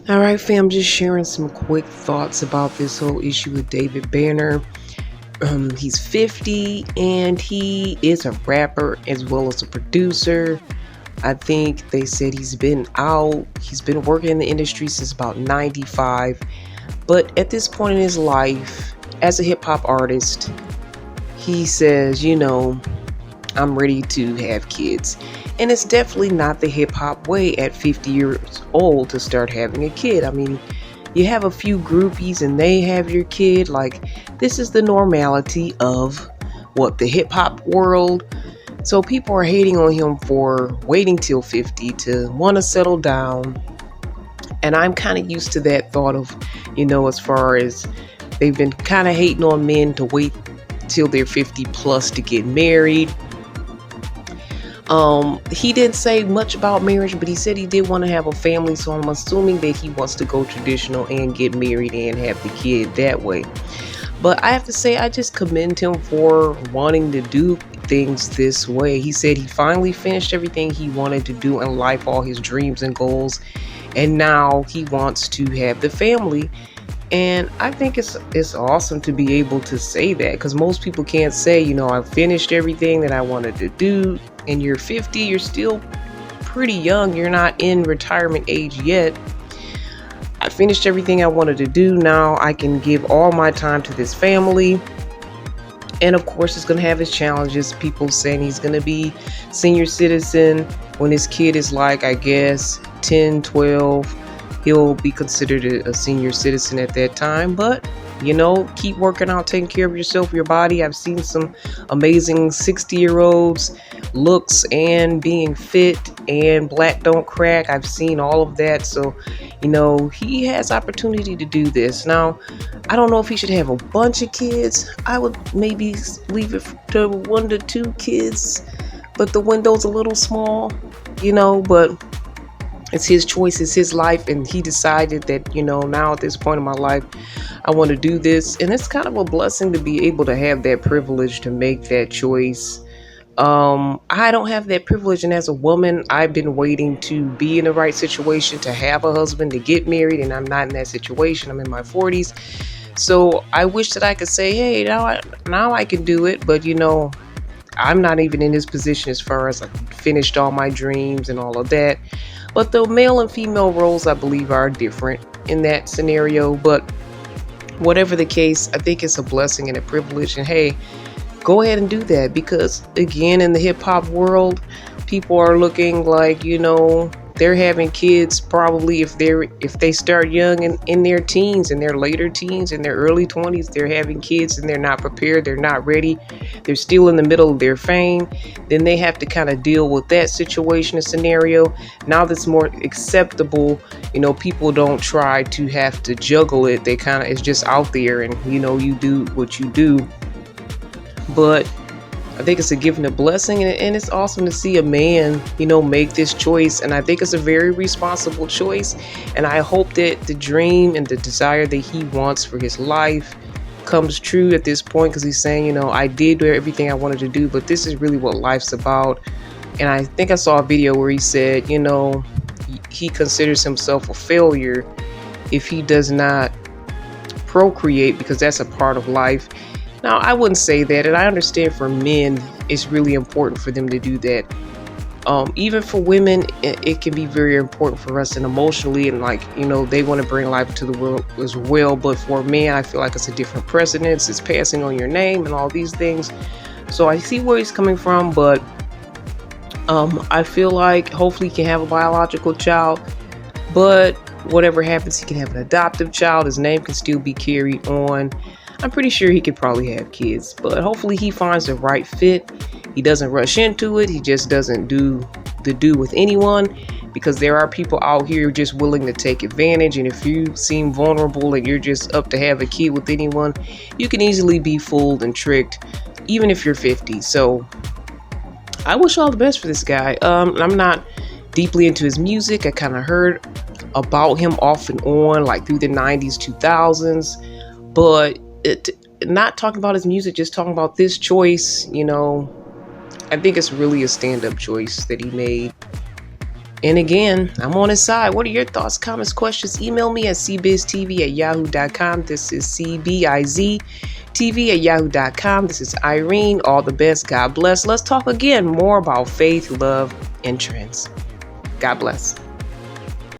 All right, fam, just sharing some quick thoughts about this whole issue with David Banner. He's 50 and he is a rapper as well as a producer. I think they said he's been working in the industry since about 95. But at this point in his life, as a hip hop artist, he says, I'm ready to have kids. And it's definitely not the hip hop way at 50 years old to start having a kid. I mean, you have a few groupies and they have your kid. Like, this is the normality of the hip hop world. So people are hating on him for waiting till 50 to want to settle down. And I'm kind of used to that thought of, as far as they've been kind of hating on men to wait till they're 50 plus to get married. He didn't say much about marriage, but he said he did want to have a family, so I'm assuming that he wants to go traditional and get married and have the kid that way. But I have to say, I just commend him for wanting to do things this way. He said he finally finished everything he wanted to do in life, all his dreams and goals, and now he wants to have the family. And I think it's awesome to be able to say that, because most people can't say, I finished everything that I wanted to do. And you're 50, you're still pretty young. You're not in retirement age yet. I finished everything I wanted to do. Now I can give all my time to this family. And of course, it's going to have its challenges. People saying he's going to be senior citizen when his kid is like, I guess, 10, 12. He'll be considered a senior citizen at that time. But, keep working out, taking care of yourself, your body. I've seen some amazing 60-year-olds looks and being fit and black don't crack. I've seen all of that. So, he has opportunity to do this. Now, I don't know if he should have a bunch of kids. I would maybe leave it to 1 to 2 kids, but the window's a little small, but it's his choice, it's his life, and he decided that, now at this point in my life, I want to do this. And it's kind of a blessing to be able to have that privilege to make that choice. I don't have that privilege, and as a woman, I've been waiting to be in the right situation, to have a husband, to get married, and I'm not in that situation. I'm in my 40s. So I wish that I could say, hey, now I can do it, but I'm not even in this position as far as I finished all my dreams and all of that. But the male and female roles, I believe, are different in that scenario. But whatever the case, I think it's a blessing and a privilege. And hey, go ahead and do that, because again, in the hip hop world, people are looking like, they're having kids probably if they start young in their teens, in their later teens, in their early 20s, they're having kids and they're not prepared, they're not ready, they're still in the middle of their fame. Then they have to kind of deal with that situation and scenario. Now that's more acceptable. People don't try to have to juggle it. They kind of, it's just out there, and you do what you do. But I think it's a gift and a blessing, and it's awesome to see a man, make this choice. And I think it's a very responsible choice. And I hope that the dream and the desire that he wants for his life comes true at this point, because he's saying, I did everything I wanted to do, but this is really what life's about. And I think I saw a video where he said, he considers himself a failure if he does not procreate, because that's a part of life. Now, I wouldn't say that, and I understand for men, it's really important for them to do that. Even for women, it can be very important for us, and emotionally, and they want to bring life to the world as well. But for a man, I feel like it's a different precedence. It's passing on your name and all these things. So I see where he's coming from, but I feel like hopefully he can have a biological child. But whatever happens, he can have an adoptive child. His name can still be carried on. I'm pretty sure he could probably have kids, but hopefully he finds the right fit. He doesn't rush into it. He just doesn't do with anyone, because there are people out here just willing to take advantage. And if you seem vulnerable and you're just up to have a kid with anyone, you can easily be fooled and tricked, even if you're 50. So I wish all the best for this guy. I'm not deeply into his music. I kind of heard about him off and on, like through the 90s, 2000s, but not talking about his music, just talking about this choice. I think it's really a stand-up choice that he made. And again, I'm on his side. What are your thoughts, comments, questions? Email me at cbiztv@yahoo.com. This is cbiztv@yahoo.com. This is Irene. All the best. God bless. Let's talk again more about faith, love, and trends. God bless.